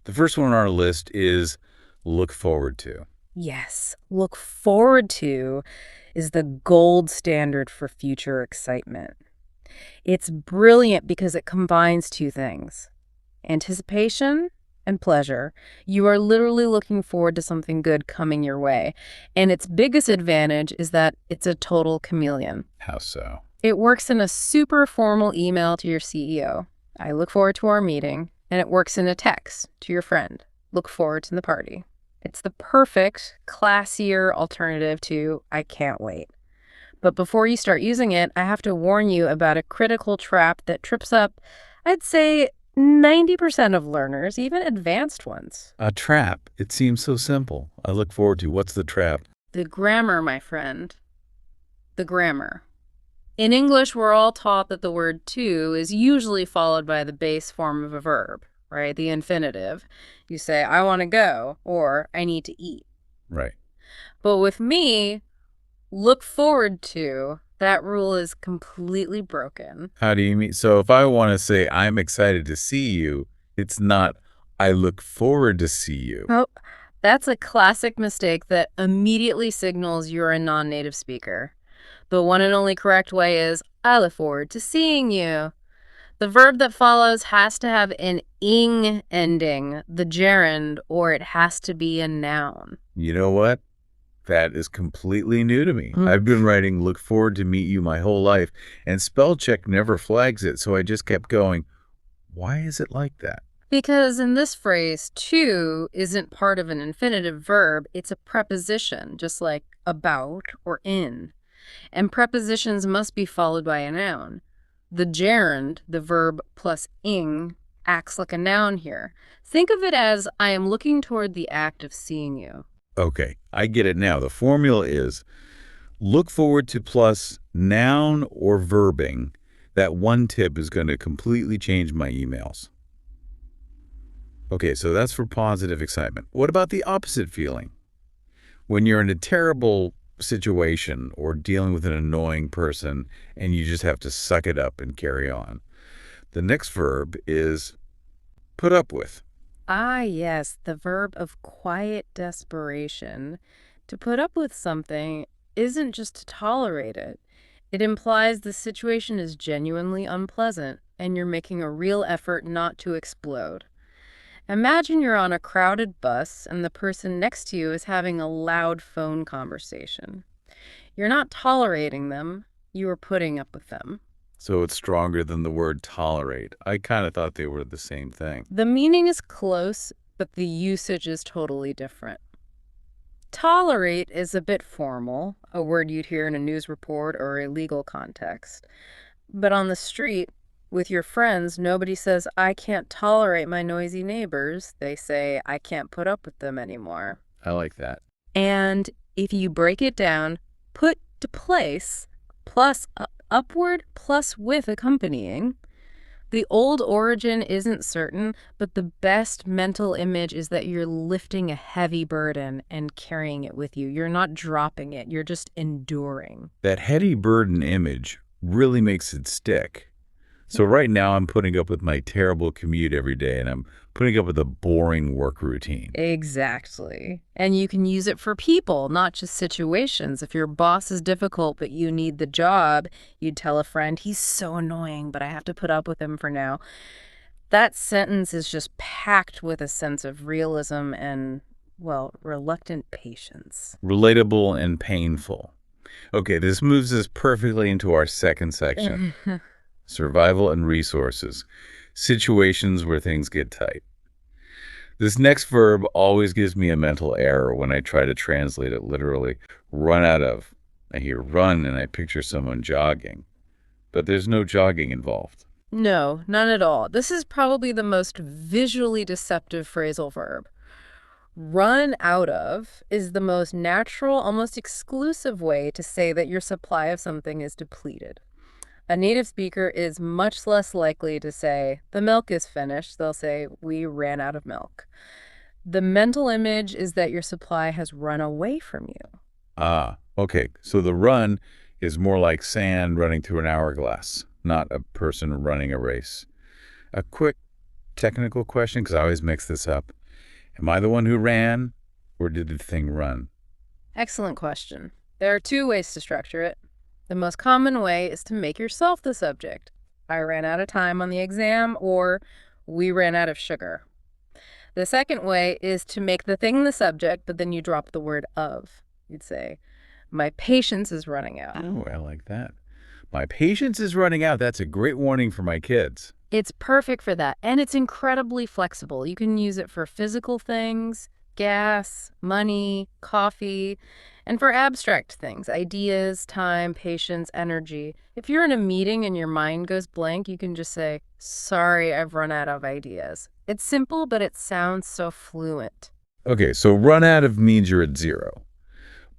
The first one on our list is look forward to. Yes, look forward to is the gold standard for future excitement. It's brilliant because it combines two things: anticipation and pleasure. You are literally looking forward to something good coming your way. And its biggest advantage is that it's a total chameleon. How so? It works in a super formal email to your CEO. I look forward to our meeting. And it works in a text to your friend. Look forward to the party. It's the perfect, classier alternative to I can't wait. But before you start using it, I have to warn you about a critical trap that trips up, I'd say, 90% of learners, even advanced ones. A trap. It seems so simple. I look forward to. What's the trap? The grammar, my friend. The grammar. In English, we're all taught that the word to is usually followed by the base form of a verb, right? The infinitive. You say, I want to go, or I need to eat. Right. But with me, look forward to, that rule is completely broken. How do you mean? So if I want to say I'm excited to see you, it's not I look forward to see you. Oh, that's a classic mistake that immediately signals you're a non-native speaker. The one and only correct way is I look forward to seeing you. The verb that follows has to have an ing ending, the gerund, or it has to be a noun. You know what? That is completely new to me. I've been writing look forward to meet you my whole life, and spell check never flags it, so I just kept going, why is it like that? Because in this phrase, to isn't part of an infinitive verb, it's a preposition, just like about or in. And prepositions must be followed by a noun. The gerund, the verb plus ing, acts like a noun here. Think of it as I am looking toward the act of seeing you. Okay, I get it now. The formula is look forward to plus noun or verbing. That one tip is going to completely change my emails. Okay, so that's for positive excitement. What about the opposite feeling? When you're in a terrible situation or dealing with an annoying person and you just have to suck it up and carry on. The next verb is put up with. Ah, yes, the verb of quiet desperation. To put up with something isn't just to tolerate it. It implies the situation is genuinely unpleasant and you're making a real effort not to explode. Imagine you're on a crowded bus and the person next to you is having a loud phone conversation. You're not tolerating them, you are putting up with them. So it's stronger than the word tolerate. I kind of thought they were the same thing. The meaning is close, but the usage is totally different. Tolerate is a bit formal, a word you'd hear in a news report or a legal context. But on the street, with your friends, nobody says, I can't tolerate my noisy neighbors. They say, I can't put up with them anymore. I like that. And if you break it down, put to place, plus upward, plus with accompanying. The old origin isn't certain, but the best mental image is that you're lifting a heavy burden and carrying it with you. You're not dropping it. You're just enduring. That heavy burden image really makes it stick. So right now I'm putting up with my terrible commute every day and I'm putting up with a boring work routine. Exactly. And you can use it for people, not just situations. If your boss is difficult but you need the job, you'd tell a friend, he's so annoying, but I have to put up with him for now. That sentence is just packed with a sense of realism and, well, reluctant patience. Relatable and painful. Okay, this moves us perfectly into our second section. Survival and resources. Situations where things get tight. This next verb always gives me a mental error when I try to translate it literally. Run out of. I hear run and I picture someone jogging. But there's no jogging involved. No, none at all. This is probably the most visually deceptive phrasal verb. Run out of is the most natural, almost exclusive way to say that your supply of something is depleted. A native speaker is much less likely to say, the milk is finished. They'll say, we ran out of milk. The mental image is that your supply has run away from you. Ah, okay. So the run is more like sand running through an hourglass, not a person running a race. A quick technical question because I always mix this up. Am I the one who ran, or did the thing run? Excellent question. There are two ways to structure it. The most common way is to make yourself the subject. I ran out of time on the exam, or we ran out of sugar. The second way is to make the thing the subject, but then you drop the word of. You'd say, my patience is running out. Oh, I like that. My patience is running out. That's a great warning for my kids. It's perfect for that, and it's incredibly flexible. You can use it for physical things, gas, money, coffee, and for abstract things, ideas, time, patience, energy. If you're in a meeting and your mind goes blank, you can just say, sorry, I've run out of ideas. It's simple, but it sounds so fluent. Okay, so run out of means you're at 0.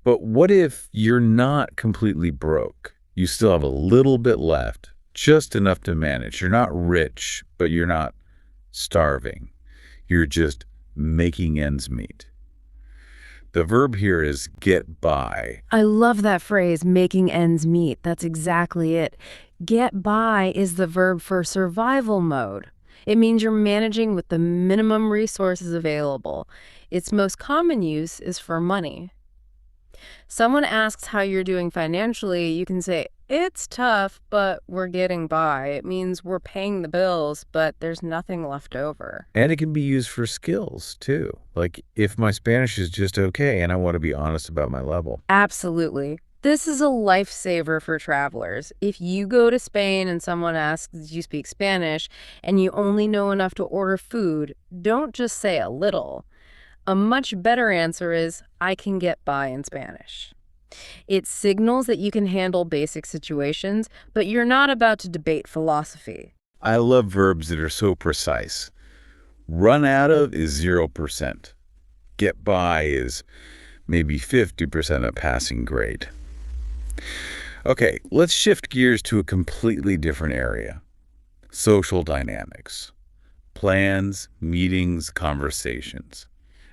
But what if you're not completely broke? You still have a little bit left, just enough to manage. You're not rich, but you're not starving. You're just making ends meet. The verb here is get by. I love that phrase, making ends meet. That's exactly it. Get by is the verb for survival mode. It means you're managing with the minimum resources available. Its most common use is for money. Someone asks how you're doing financially, you can say, it's tough, but we're getting by. It means we're paying the bills, but there's nothing left over. And it can be used for skills, too. Like, if my Spanish is just okay and I want to be honest about my level. Absolutely. This is a lifesaver for travelers. If you go to Spain and someone asks, do you speak Spanish, and you only know enough to order food, don't just say a little. A much better answer is, I can get by in Spanish. It signals that you can handle basic situations, but you're not about to debate philosophy. I love verbs that are so precise. Run out of is 0%. Get by is maybe 50% a passing grade. Okay, let's shift gears to a completely different area. Social dynamics. Plans, meetings, conversations.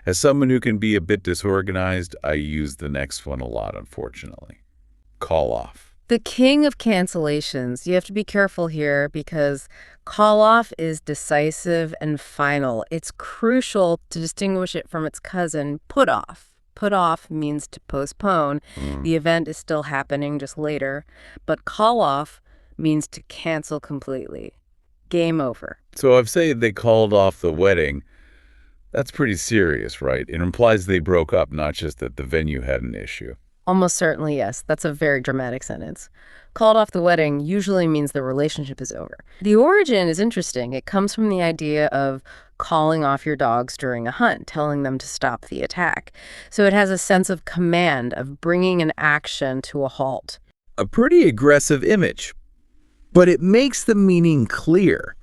As someone who can be a bit disorganized, I use the next one a lot, unfortunately. Call off. The king of cancellations. You have to be careful here because call off is decisive and final. It's crucial to distinguish it from its cousin, put off. Put off means to postpone. The event is still happening, just later. But call off means to cancel completely. Game over. So if, say, they called off the wedding, that's pretty serious, right? It implies they broke up, not just that the venue had an issue. Almost certainly, yes. That's a very dramatic sentence. Called off the wedding usually means the relationship is over. The origin is interesting. It comes from the idea of calling off your dogs during a hunt, telling them to stop the attack. So it has a sense of command, of bringing an action to a halt. A pretty aggressive image, but it makes the meaning clear.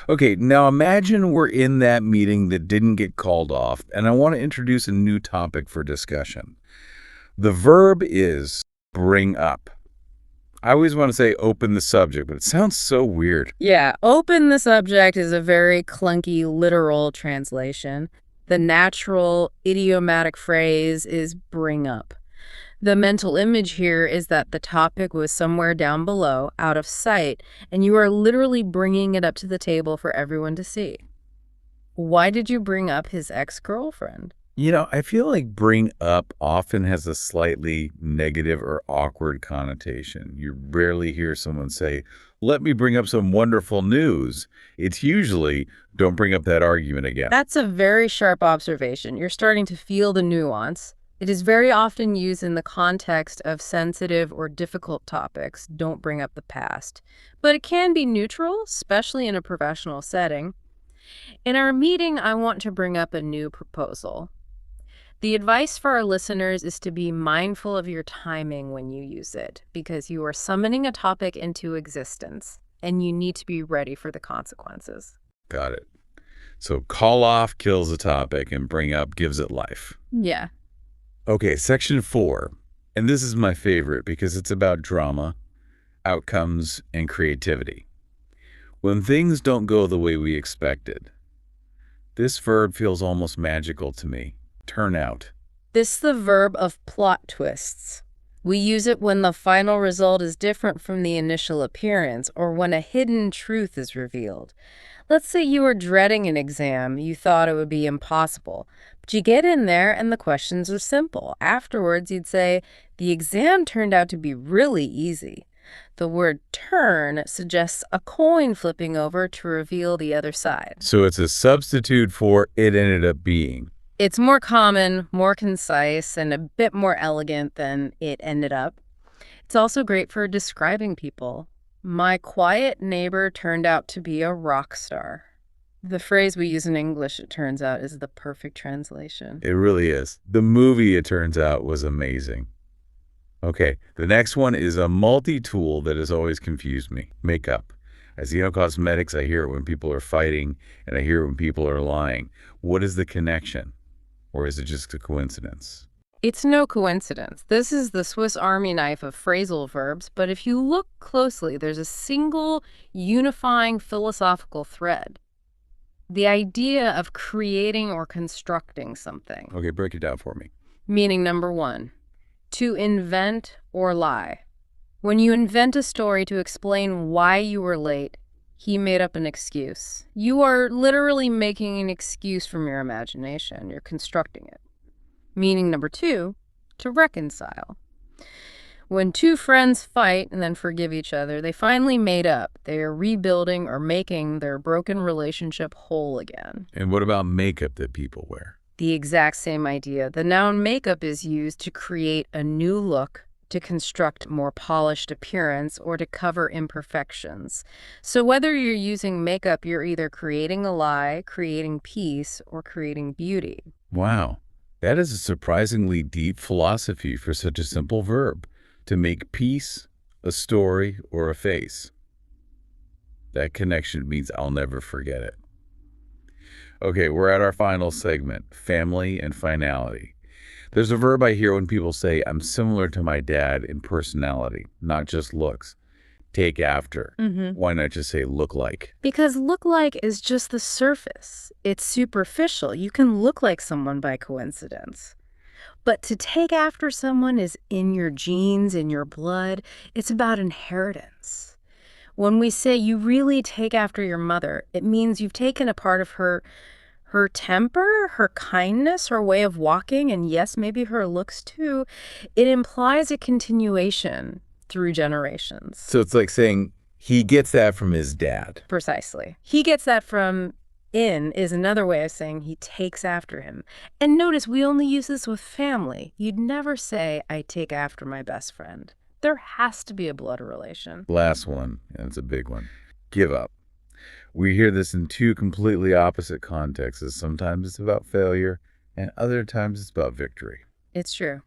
Okay, now imagine we're in that meeting that didn't get called off, and I want to introduce a new topic for discussion. The verb is bring up. I always want to say open the subject, but it sounds so weird. Yeah, open the subject is a very clunky literal translation. The natural idiomatic phrase is bring up. The mental image here is that the topic was somewhere down below, out of sight, and you are literally bringing it up to the table for everyone to see. Why did you bring up his ex-girlfriend? You know, I feel like bring up often has a slightly negative or awkward connotation. You rarely hear someone say, let me bring up some wonderful news. It's usually, don't bring up that argument again. That's a very sharp observation. You're starting to feel the nuance. It is very often used in the context of sensitive or difficult topics. Don't bring up the past. But it can be neutral, especially in a professional setting. In our meeting, I want to bring up a new proposal. The advice for our listeners is to be mindful of your timing when you use it, because you are summoning a topic into existence, and you need to be ready for the consequences. Got it. So call off kills the topic and bring up gives it life. Yeah. Okay, section 4. And this is my favorite because it's about drama, outcomes, and creativity. When things don't go the way we expected. This verb feels almost magical to me. Turn out. This is the verb of plot twists. We use it when the final result is different from the initial appearance or when a hidden truth is revealed. Let's say you were dreading an exam. You thought it would be impossible. But you get in there and the questions are simple. Afterwards, you'd say, the exam turned out to be really easy. The word turn suggests a coin flipping over to reveal the other side. So it's a substitute for it ended up being. It's more common, more concise, and a bit more elegant than it ended up. It's also great for describing people. My quiet neighbor turned out to be a rock star. The phrase we use in English, it turns out, is the perfect translation. It really is. The movie, it turns out, was amazing. Okay, the next one is a multi-tool that has always confused me. Makeup. I see how cosmetics, I hear it when people are fighting, and I hear it when people are lying. What is the connection? Or is it just a coincidence? It's no coincidence. This is the Swiss Army knife of phrasal verbs, but if you look closely, there's a single unifying philosophical thread. The idea of creating or constructing something. Okay, break it down for me. Meaning number one, to invent or lie. When you invent a story to explain why you were late, he made up an excuse. You are literally making an excuse from your imagination. You're constructing it. Meaning number two, to reconcile. When two friends fight and then forgive each other, they finally made up. They are rebuilding or making their broken relationship whole again. And what about makeup that people wear? The exact same idea. The noun makeup is used to create a new look, to construct more polished appearance, or to cover imperfections. So whether you're using makeup, you're either creating a lie, creating peace, or creating beauty. Wow, that is a surprisingly deep philosophy for such a simple verb. To make peace, a story, or a face. That connection means I'll never forget it. Okay, we're at our final segment, family and finality. There's a verb I hear when people say, I'm similar to my dad in personality, not just looks. Take after. Why not just say look like? Because look like is just the surface. It's superficial. You can look like someone by coincidence. But to take after someone is in your genes, in your blood. It's about inheritance. When we say you really take after your mother, it means you've taken a part of her temper, her kindness, her way of walking, and yes, maybe her looks too. It implies a continuation through generations. So it's like saying he gets that from his dad. Precisely. He gets that from is another way of saying he takes after him. And notice we only use this with family. You'd never say, I take after my best friend. There has to be a blood relation. Last one, and it's a big one. Give up. We hear this in two completely opposite contexts. Sometimes it's about failure, and other times it's about victory. It's true.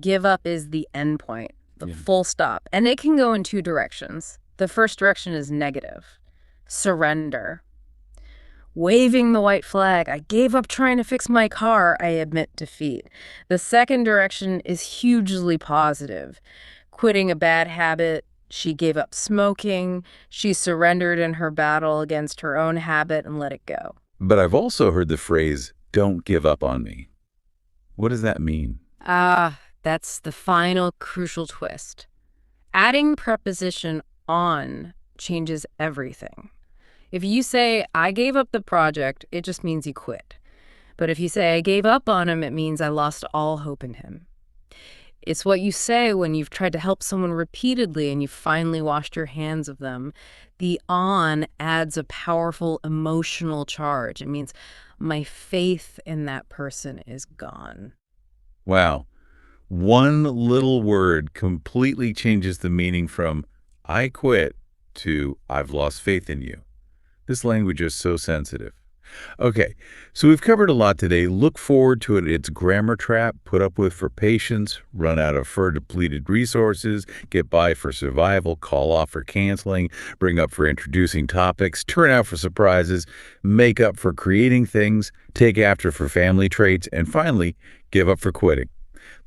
Give up is the end point, the full stop. And it can go in two directions. The first direction is negative. Surrender. Waving the white flag, I gave up trying to fix my car, I admit defeat. The second direction is hugely positive. Quitting a bad habit, she gave up smoking, she surrendered in her battle against her own habit and let it go. But I've also heard the phrase, don't give up on me. What does that mean? That's the final crucial twist. Adding preposition on changes everything. If you say, I gave up the project, it just means you quit. But if you say, I gave up on him, it means I lost all hope in him. It's what you say when you've tried to help someone repeatedly and you finally washed your hands of them. The on adds a powerful emotional charge. It means my faith in that person is gone. Wow. One little word completely changes the meaning from I quit to I've lost faith in you. This language is so sensitive. Okay, so we've covered a lot today. Look forward to it. It's grammar trap, put up with for patience, run out of for depleted resources, get by for survival, call off for canceling, bring up for introducing topics, turn out for surprises, make up for creating things, take after for family traits, and finally, give up for quitting.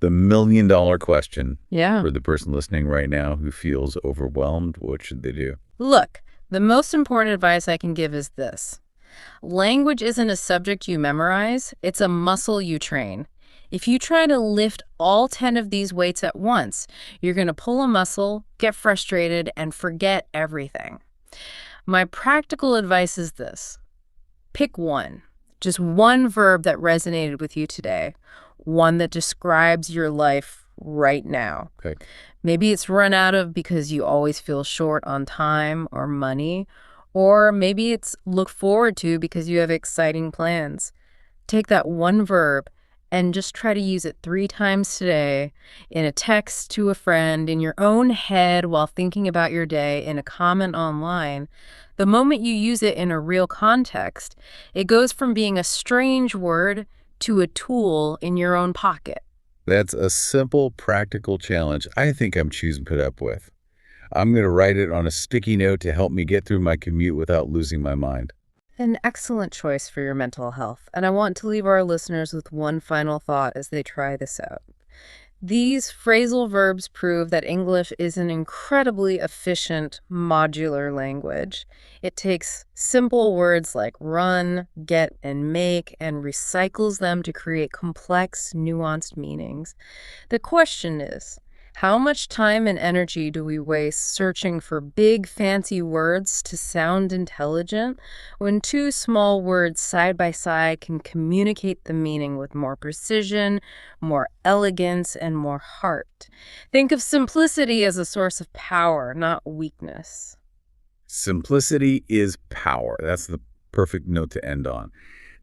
The million-dollar question for the person listening right now who feels overwhelmed, what should they do? Look, the most important advice I can give is this. Language isn't a subject you memorize, it's a muscle you train. If you try to lift all 10 of these weights at once, you're going to pull a muscle, get frustrated, and forget everything. My practical advice is this. Pick one. Just one verb that resonated with you today. One that describes your life right now. Okay. Maybe it's run out of because you always feel short on time or money. Or maybe it's look forward to because you have exciting plans. Take that one verb and just try to use it 3 times today in a text to a friend, in your own head while thinking about your day, in a comment online. The moment you use it in a real context, it goes from being a strange word to a tool in your own pocket. That's a simple, practical challenge I think I'm choosing to put up with. I'm going to write it on a sticky note to help me get through my commute without losing my mind. An excellent choice for your mental health, and I want to leave our listeners with one final thought as they try this out. These phrasal verbs prove that English is an incredibly efficient, modular language. It takes simple words like run, get, and make, and recycles them to create complex, nuanced meanings. The question is, how much time and energy do we waste searching for big, fancy words to sound intelligent when 2 small words side by side can communicate the meaning with more precision, more elegance, and more heart? Think of simplicity as a source of power, not weakness. Simplicity is power. That's the perfect note to end on.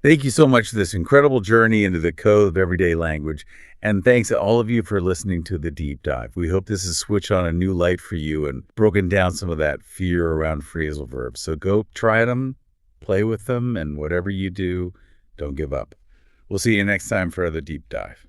Thank you so much for this incredible journey into the code of everyday language. And thanks to all of you for listening to the deep dive. We hope this has switched on a new light for you and broken down some of that fear around phrasal verbs. So go try them, play with them, and whatever you do, don't give up. We'll see you next time for another deep dive.